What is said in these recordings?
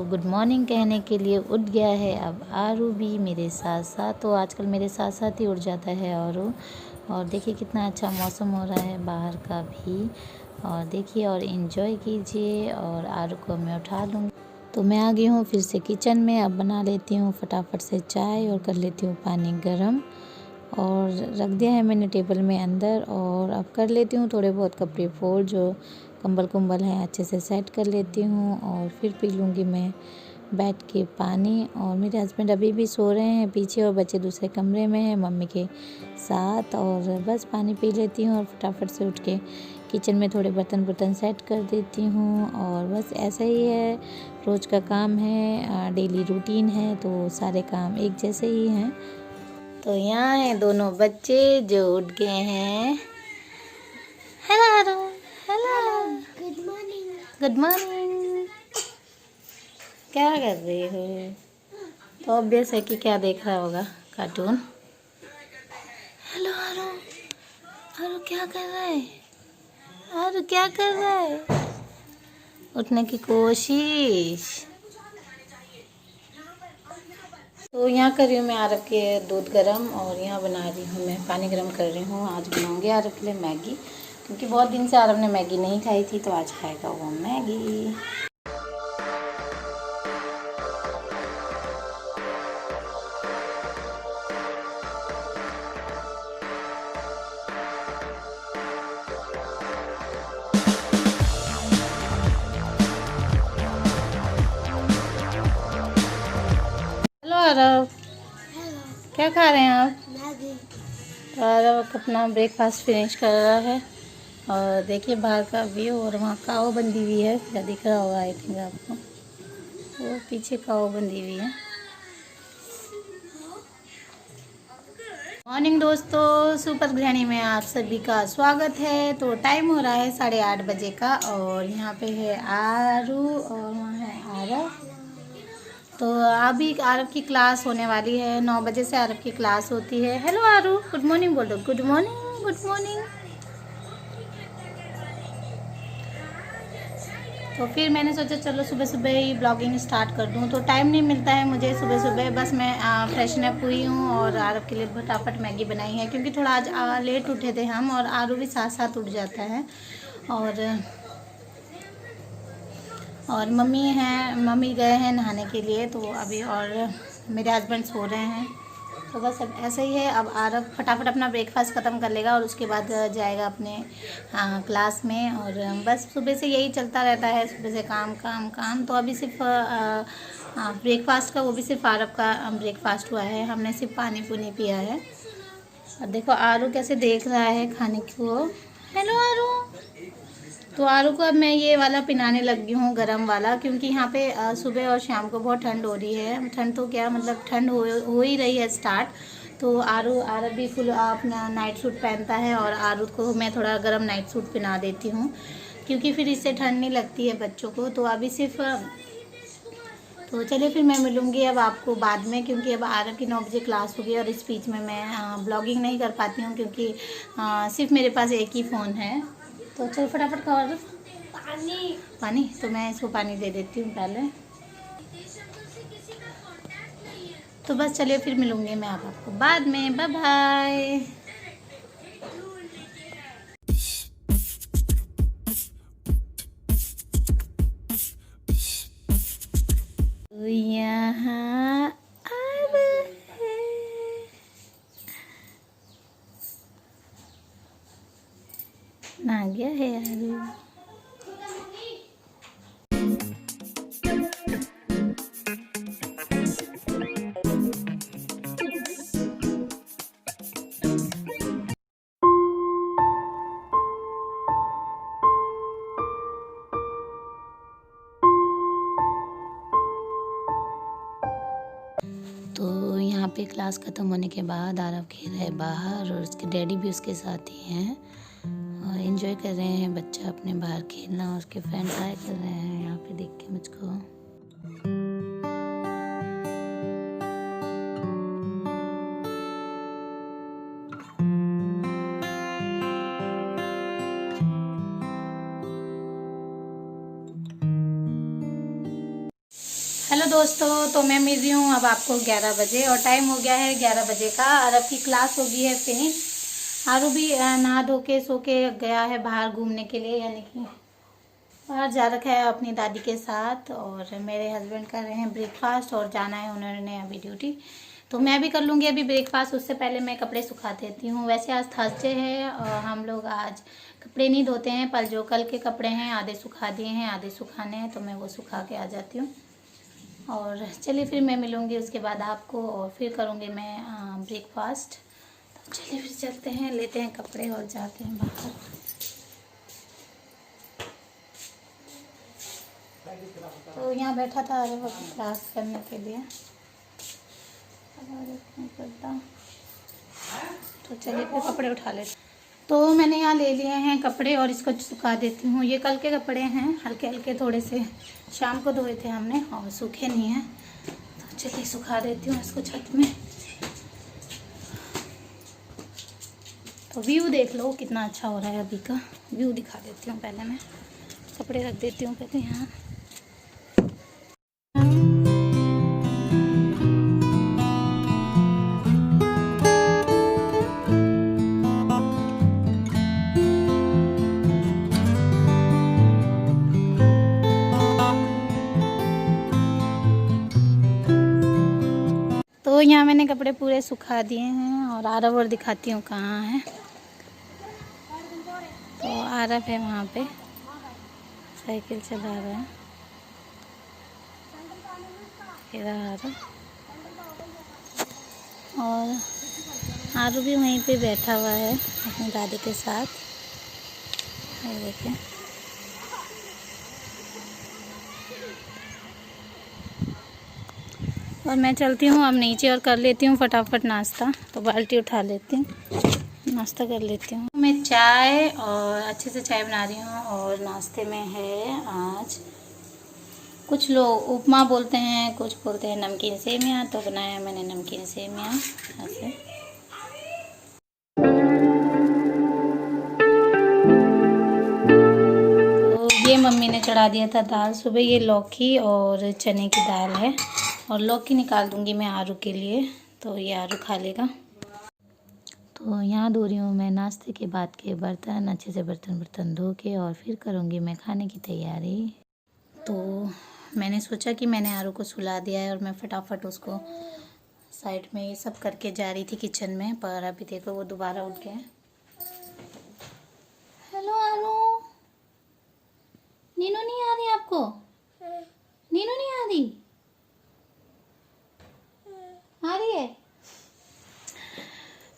Good morning कहने के लिए उठ गया है अब आरू भी मेरे साथ साथ। तो आजकल मेरे साथ साथ ही उठ जाता है आरू। और देखिए कितना अच्छा मौसम हो रहा है बाहर का भी, और देखिए और इन्जॉय कीजिए। और आरू को मैं उठा लूँगी। तो मैं आ गई हूँ फिर से किचन में। अब बना लेती हूँ फटाफट से चाय और कर लेती हूँ पानी गरम, और रख दिया है मैंने टेबल में अंदर। और अब कर लेती हूँ थोड़े बहुत कपड़े फोल्ड, जो कंबल कुंबल हैं अच्छे से सेट कर लेती हूँ, और फिर पी लूँगी मैं बैठ के पानी। और मेरे हस्बैंड अभी भी सो रहे हैं पीछे, और बच्चे दूसरे कमरे में हैं मम्मी के साथ। और बस पानी पी लेती हूँ और फटाफट से उठ के किचन में थोड़े बर्तन सेट कर देती हूँ। और बस ऐसा ही है, रोज़ का काम है, डेली रूटीन है, तो सारे काम एक जैसे ही हैं। तो यहाँ हैं दोनों बच्चे जो उठ गए हैं। Hello hello, good morning. Good morning. क्या कर रही हो? तो ऑब्वियस है कि क्या देख रहा होगा, कार्टून। हेलो आरू, आरू क्या कर रहा है? आरू क्या कर रहा है? उठने की कोशिश। तो यहाँ कर रही हूँ मैं आरव के दूध गरम, और यहाँ बना रही हूँ मैं पानी गरम कर रही हूँ। आज बनाऊँगी आरव के लिए मैगी, क्योंकि बहुत दिन से आरव ने मैगी नहीं खाई थी, तो आज खाएगा वो मैगी। हेलो आरव, क्या खा रहे हैं आप? तो आरव अपना ब्रेकफास्ट फिनिश कर रहा है। और देखिए बाहर का व्यू, और वहाँ काव बंधी हुई है, क्या दिख रहा होगा आई थिंक आपको, वो पीछे काव बंधी हुई है। मॉर्निंग दोस्तों, सुपर गृहिणी में आप सभी का स्वागत है। तो टाइम हो रहा है 8:30 बजे का, और यहाँ पे है आरू और वहाँ है आरव। तो अभी आरव की क्लास होने वाली है, 9 बजे से आरव की क्लास होती है। हेलो आरू, गुड मॉर्निंग बोलो। Good morning, good morning. तो फिर मैंने सोचा चलो सुबह सुबह ही ब्लॉगिंग स्टार्ट कर दूँ। तो टाइम नहीं मिलता है मुझे सुबह सुबह, बस मैं फ्रेशन अप हुई हूँ और आरव के लिए फटाफट मैगी बनाई है, क्योंकि थोड़ा आज लेट उठे थे हम, और आरू भी साथ साथ उठ जाता है। और मम्मी गए हैं नहाने के लिए, तो अभी और मेरे हस्बैंड सो रहे हैं। तो बस अब ऐसा ही है। अब आरव फटाफट अपना ब्रेकफास्ट ख़त्म कर लेगा, और उसके बाद जाएगा अपने क्लास में। और बस सुबह से यही चलता रहता है, सुबह से काम काम काम। तो अभी सिर्फ ब्रेकफास्ट का, वो भी सिर्फ आरव का ब्रेकफास्ट हुआ है, हमने सिर्फ पानी पुनी पिया है। और देखो आरू कैसे देख रहा है खाने को। हेलो आरू। तो आरू को अब मैं ये वाला पिलाने लगी हूँ, गरम वाला, क्योंकि यहाँ पे सुबह और शाम को बहुत ठंड हो रही है। ठंड तो क्या मतलब, ठंड हो ही रही है स्टार्ट। तो आरव भी फुल अपना नाइट सूट पहनता है, और आरू को मैं थोड़ा गरम नाइट सूट पहना देती हूँ, क्योंकि फिर इससे ठंड नहीं लगती है बच्चों को। तो अभी सिर्फ तो चलिए फिर मैं मिलूँगी अब आपको बाद में, क्योंकि अब आरव की 9 बजे क्लास होगी, और इस बीच में मैं ब्लॉगिंग नहीं कर पाती हूँ, क्योंकि सिर्फ मेरे पास एक ही फ़ोन है। तो चल फटाफट खाओ आरव। पानी तो मैं इसको पानी दे देती हूँ पहले। तो बस चलिए फिर मिलूँगी मैं आपको बाद में। Bye bye. तो यहाँ आरव है। ना गया है आरव। तो यहाँ पे क्लास ख़त्म होने के बाद आरव खेल है बाहर, और उसके डैडी भी उसके साथ ही हैं। और एंजॉय कर रहे हैं बच्चा अपने बाहर खेलना, और उसके फ्रेंड्स आए कर रहे हैं यहाँ पे देख के मुझको। हेलो दोस्तों, तो मैं मिल रही हूँ अब आपको 11 बजे और टाइम हो गया है 11 बजे का। आरव की क्लास हो गई है फिनिश। आरव भी नहा धो के सो के गया है बाहर घूमने के लिए, यानी कि बाहर जा रखा है अपनी दादी के साथ। और मेरे हस्बैंड कर रहे हैं ब्रेकफास्ट और जाना है उन्होंने अभी ड्यूटी, तो मैं भी कर लूँगी अभी ब्रेकफास्ट। उससे पहले मैं कपड़े सुखा देती हूँ। वैसे आज थर्सडे है और हम लोग आज कपड़े नहीं धोते हैं, पर जो कल के कपड़े हैं आधे सुखा दिए हैं, आधे सुखाने हैं, तो मैं वो सुखा के आ जाती हूँ। और चलिए फिर मैं मिलूँगी उसके बाद आपको, और फिर करूँगी मैं ब्रेकफास्ट। तो चलिए फिर चलते हैं, लेते हैं कपड़े और जाते हैं बाहर। तो यहाँ बैठा था अरे क्लास करने के लिए, तो चलिए फिर कपड़े उठा लेते। तो मैंने यहाँ ले लिए हैं कपड़े और इसको सुखा देती हूँ। ये कल के कपड़े हैं, हल्के हल्के थोड़े से, शाम को धोए थे हमने और सूखे नहीं हैं। तो चलिए सुखा देती हूँ इसको छत में। तो व्यू देख लो कितना अच्छा हो रहा है, अभी का व्यू दिखा देती हूँ। पहले मैं कपड़े रख देती हूँ पहले यहाँ। तो यहाँ मैंने कपड़े पूरे सुखा दिए हैं और आरव और दिखाती हूँ कहाँ है। तो आरव है वहाँ पे, साइकिल चला रहा है। ये रहा आरव, और आरव भी वहीं पे बैठा हुआ है अपनी दादी के साथ। ये देखिए, और मैं चलती हूँ अब नीचे और कर लेती हूँ फटाफट नाश्ता। तो बाल्टी उठा लेती हूँ, नाश्ता कर लेती हूँ। मैं चाय और अच्छे से चाय बना रही हूँ, और नाश्ते में है आज, कुछ लोग उपमा बोलते हैं, कुछ बोलते हैं नमकीन सेमिया। तो बनाया मैंने नमकीन सेमिया ऐसे। तो ये मम्मी ने चढ़ा दिया था दाल सुबह। ये लौकी और चने की दाल है, और लौकी निकाल दूंगी मैं आरू के लिए, तो ये आरू खा लेगा। तो यहाँ धो रही हूँ मैं नाश्ते के बाद के बर्तन, अच्छे से बर्तन धो के, और फिर करूँगी मैं खाने की तैयारी। तो मैंने सोचा कि मैंने आरू को सुला दिया है, और मैं फटाफट उसको साइड में ये सब करके जा रही थी किचन में, पर अभी देखो वो दोबारा उठ गया। हेलो आरू, नीनू नहीं आ रही आपको? नीनू नहीं आ रही? आ रही है।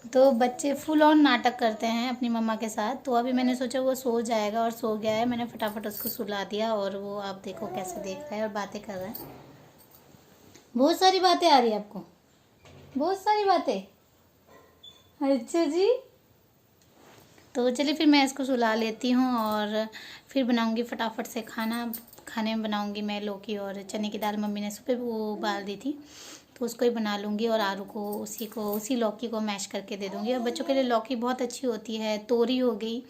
तो बच्चे फुल ऑन नाटक करते हैं अपनी मम्मा के साथ। तो अभी मैंने सोचा वो सो जाएगा, और सो गया है। मैंने फटाफट उसको सुला दिया, और वो आप देखो कैसे देख रहा है और बातें कर रहा है। बहुत सारी बातें आ रही है आपको, बहुत सारी बातें। अच्छा जी, तो चलिए फिर मैं इसको सुला लेती हूँ, और फिर बनाऊँगी फटाफट से खाना। खाने में बनाऊँगी मैं लौकी और चने की दाल। मम्मी ने सुबह वो उबाल दी थी, तो उसको ही बना लूँगी, और आलू को उसी लौकी को मैश करके दे दूँगी। और बच्चों के लिए लौकी बहुत अच्छी होती है। तोरी हो गई,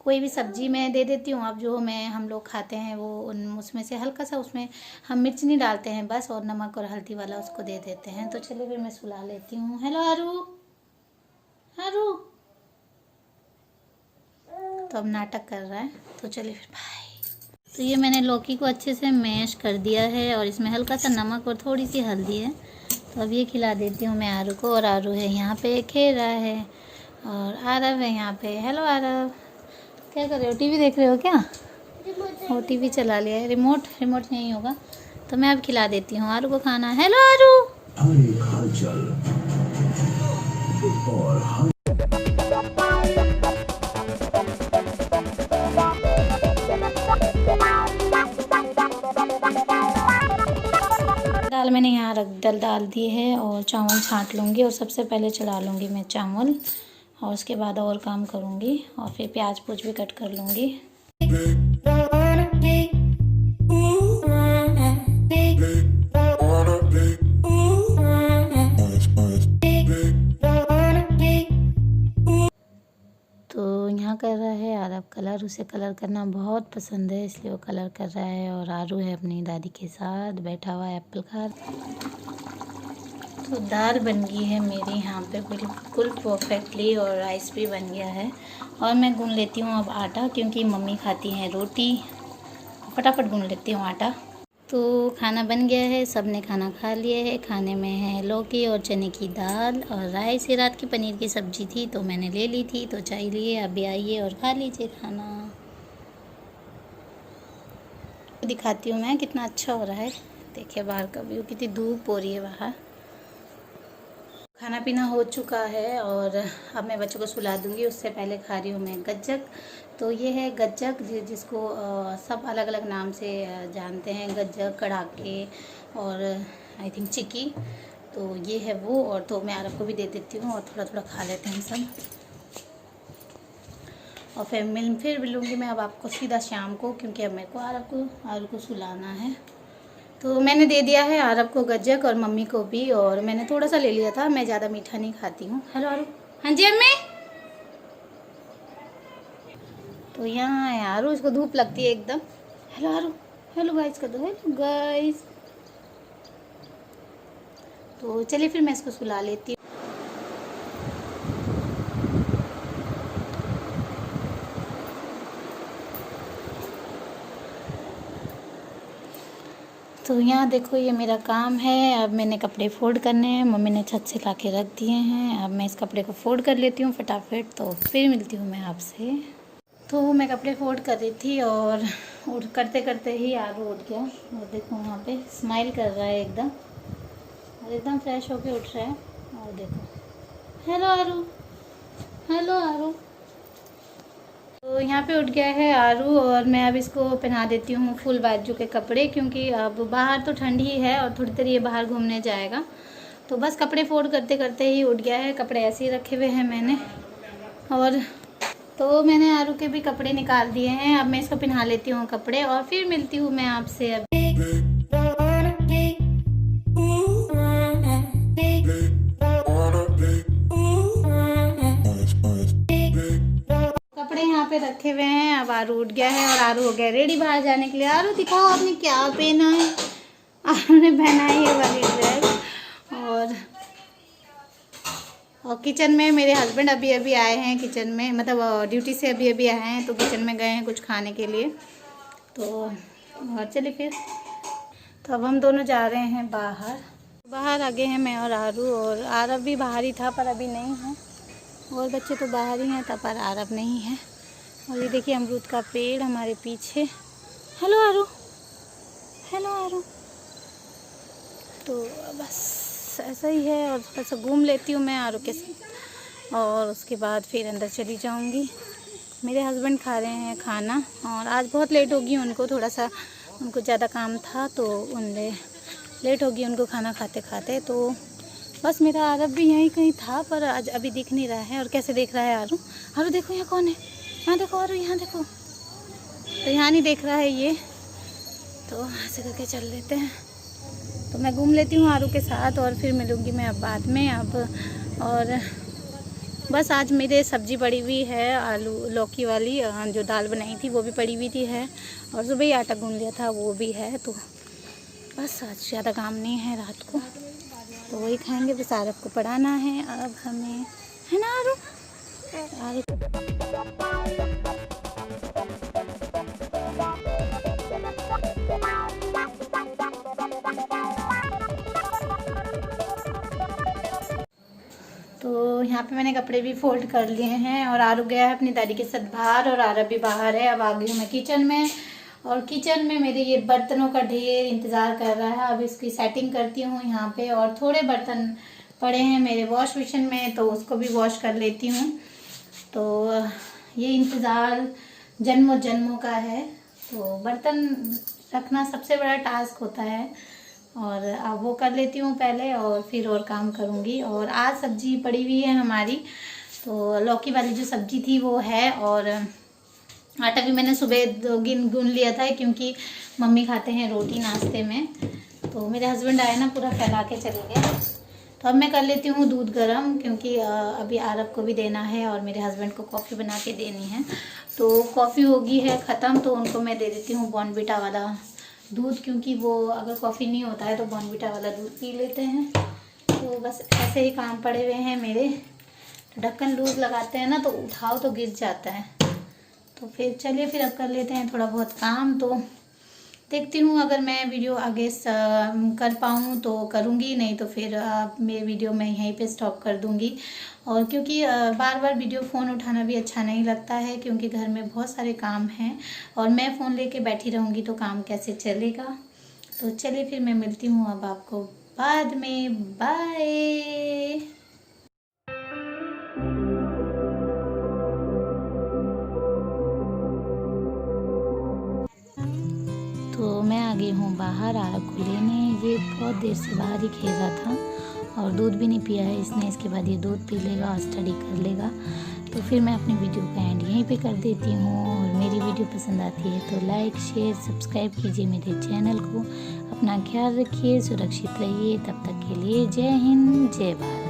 कोई भी सब्जी मैं दे देती हूँ। अब जो हम लोग खाते हैं वो उसमें से हल्का सा, उसमें हम मिर्च नहीं डालते हैं बस, और नमक और हल्दी वाला उसको दे देते हैं। तो चलिए फिर मैं सुला लेती हूँ। हेलो आरू, आरू तो अब नाटक कर रहा है। तो चलिए फिर बाय। तो ये मैंने लौकी को अच्छे से मैश कर दिया है, और इसमें हल्का सा नमक और थोड़ी सी हल्दी है। तो अब ये खिला देती हूँ मैं आरू को। और आरू है यहाँ पे खेल रहा है, और आरव है यहाँ पे। हेलो आरव, क्या कर रहे हो? टीवी देख रहे हो क्या? वो टीवी चला लिया है। रिमोट नहीं होगा। तो मैं अब खिला देती हूँ आरू को खाना। हेलो आरू, दाल मैंने यहाँ डाल दी है, और चावल छांट लूँगी। और सबसे पहले चढ़ा लूँगी मैं चावल, और उसके बाद और काम करूँगी और फिर प्याज पूज भी कट कर लूँगी। तो यहाँ कर रहा है आरव कलर, उसे कलर करना बहुत पसंद है इसलिए वो कलर कर रहा है। और आरू है अपनी दादी के साथ बैठा हुआ है एप्पल खा। तो दाल बन गई है मेरी यहाँ पे बिल्कुल परफेक्टली और राइस भी बन गया है। और मैं गूंद लेती हूँ अब आटा, क्योंकि मम्मी खाती हैं रोटी। फटाफट गूंद लेती हूँ आटा। तो खाना बन गया है, सब ने खाना खा लिया है। खाने में है लौकी और चने की दाल और राइस। ये रात की पनीर की सब्ज़ी थी तो मैंने ले ली थी, तो चाहिए आप भी आइए और खा लीजिए खाना। दिखाती हूँ मैं कितना अच्छा हो रहा है। देखिए बाहर का व्यू, कितनी धूप हो रही है बाहर। खाना पीना हो चुका है और अब मैं बच्चों को सुला दूंगी। उससे पहले खा रही हूँ मैं गज्जक। तो ये है गज्जक, जिसको सब अलग अलग नाम से जानते हैं। गज्जक, कड़ाके और आई थिंक चिक्की। तो ये है वो। और तो मैं आरव को भी दे देती हूँ और थोड़ा थोड़ा खा लेते हैं सब। और फिर मिलूँगी मैं अब आपको सीधा शाम को, क्योंकि अब मेरे को आरव को सुलाना है। तो मैंने दे दिया है आरव को गज्जक और मम्मी को भी। और मैंने थोड़ा सा ले लिया था, मैं ज़्यादा मीठा नहीं खाती हूँ। हेलो आरू। हाँ जी अम्मी। तो यहाँ है आरू, इसको धूप लगती है एकदम। हेलो आरू। हेलो गाइस कर दो। Hello guys. तो चलिए फिर मैं इसको सुला लेती हूँ। तो यहाँ देखो ये मेरा काम है। अब मैंने कपड़े फोल्ड करने हैं, मम्मी ने छत से ला के रख दिए हैं। अब मैं इस कपड़े को फोल्ड कर लेती हूँ फटाफट, तो फिर मिलती हूँ मैं आपसे। तो मैं कपड़े फोल्ड कर रही थी और करते करते ही आरू उठ गया। और देखो वहाँ पे स्माइल कर रहा है एकदम, और एकदम फ्रेश होके उठ रहा है। और देखो हेलो आरू। हेलो आरू। तो यहाँ पे उठ गया है आरू और मैं अब इसको पहना देती हूँ फुल बाजू के कपड़े, क्योंकि अब बाहर तो ठंड ही है और थोड़ी देर ये बाहर घूमने जाएगा। तो बस कपड़े फोल्ड करते करते ही उठ गया है। कपड़े ऐसे ही रखे हुए हैं मैंने। और तो मैंने आरू के भी कपड़े निकाल दिए हैं। अब मैं इसको पहना लेती हूँ कपड़े और फिर मिलती हूँ मैं आपसे अब। कपड़े यहाँ पे रखे हुए हैं। अब आरू उठ गया है और आरू हो गया रेडी बाहर जाने के लिए। आरू दिखाओ आपने क्या पहना है। आरू ने पहना है ये वाली ड्रेस। और किचन में मेरे हस्बैंड अभी अभी आए हैं किचन में, मतलब ड्यूटी से अभी अभी आए हैं, तो किचन में गए हैं कुछ खाने के लिए। तो और चलिए फिर। तो अब हम दोनों जा रहे हैं बाहर आ गए हैं मैं और आरू। और आरव भी बाहर ही था पर अभी नहीं है। और बच्चे तो बाहर ही हैं तब, पर आरव नहीं है। और ये देखिए अमरूद का पेड़ हमारे पीछे। हेलो आरू। हेलो आरू। तो बस ऐसा ही है। और थोड़ा सा घूम लेती हूँ मैं आरू के साथ और उसके बाद फिर अंदर चली जाऊँगी। मेरे हस्बैंड खा रहे हैं खाना और आज बहुत लेट होगी उनको, थोड़ा सा उनको ज़्यादा काम था तो उनने लेट होगी उनको खाना खाते खाते। तो बस मेरा आरव भी यहीं कहीं था पर आज अभी दिख नहीं रहा है। और कैसे देख रहा है आरू। आरू देखो यहाँ कौन है। यहाँ देखो आरू, यहाँ देखो। तो यहाँ नहीं देख रहा है ये, तो ऐसे करके चल लेते हैं। तो मैं घूम लेती हूँ आरू के साथ और फिर मिलूँगी मैं अब बाद में अब। और बस आज मेरे सब्ज़ी पड़ी हुई है, आलू लौकी वाली जो दाल बनाई थी वो भी पड़ी हुई थी है। और सुबह ही आटा गूंद लिया था वो भी है। तो बस आज ज़्यादा काम नहीं है रात को, तो वही खाएंगे। बस आरव को पढ़ाना है अब हमें, है ना आरू। तो यहाँ पे मैंने कपड़े भी फोल्ड कर लिए हैं और आरू गया है अपनी दादी के साथ बाहर और आरव भी बाहर है। अब आ गई हूँ मैं किचन में और किचन में मेरे ये बर्तनों का ढेर इंतज़ार कर रहा है। अब इसकी सेटिंग करती हूँ यहाँ पे। और थोड़े बर्तन पड़े हैं मेरे वॉश बेसिन में, तो उसको भी वॉश कर लेती हूँ। तो ये इंतज़ार जन्मों जन्मों का है। तो बर्तन रखना सबसे बड़ा टास्क होता है और अब वो कर लेती हूँ पहले और फिर और काम करूँगी। और आज सब्जी पड़ी हुई है हमारी, तो लौकी वाली जो सब्जी थी वो है, और आटा भी मैंने सुबह गून लिया था क्योंकि मम्मी खाते हैं रोटी नाश्ते में। तो मेरे हस्बैंड आए ना, पूरा फैला के चले गए। तो अब मैं कर लेती हूँ दूध गर्म, क्योंकि अभी आरब को भी देना है और मेरे हस्बैंड को कॉफ़ी बना के देनी है। तो कॉफ़ी होगी है ख़त्म, तो उनको मैं दे देती हूँ बॉर्नविटा वाला दूध, क्योंकि वो अगर कॉफ़ी नहीं होता है तो बॉर्नविटा वाला दूध पी लेते हैं। तो बस ऐसे ही काम पड़े हुए हैं मेरे। तो ढक्कन लूज़ लगाते हैं ना, तो उठाओ तो गिर जाता है। तो फिर चलिए फिर अब कर लेते हैं थोड़ा बहुत काम। तो देखती हूँ अगर मैं वीडियो आगे कर पाऊँ तो करूँगी, नहीं तो फिर मेरे वीडियो मैं यहीं पे स्टॉप कर दूँगी। और क्योंकि बार बार वीडियो फ़ोन उठाना भी अच्छा नहीं लगता है, क्योंकि घर में बहुत सारे काम हैं और मैं फ़ोन लेके बैठी रहूँगी तो काम कैसे चलेगा। तो चलिए फिर मैं मिलती हूँ अब आपको बाद में। बाय। तो मैं आ गई हूँ बाहर आरब को लेने। ये बहुत देर से बाहर ही खेल रहा था और दूध भी नहीं पिया है इसने। इसके बाद ये दूध पी लेगा और स्टडी कर लेगा। तो फिर मैं अपनी वीडियो का एंड यहीं पे कर देती हूँ। और मेरी वीडियो पसंद आती है तो लाइक शेयर सब्सक्राइब कीजिए मेरे चैनल को। अपना ख्याल रखिए, सुरक्षित रहिए। तब तक के लिए जय हिंद, जय भारत।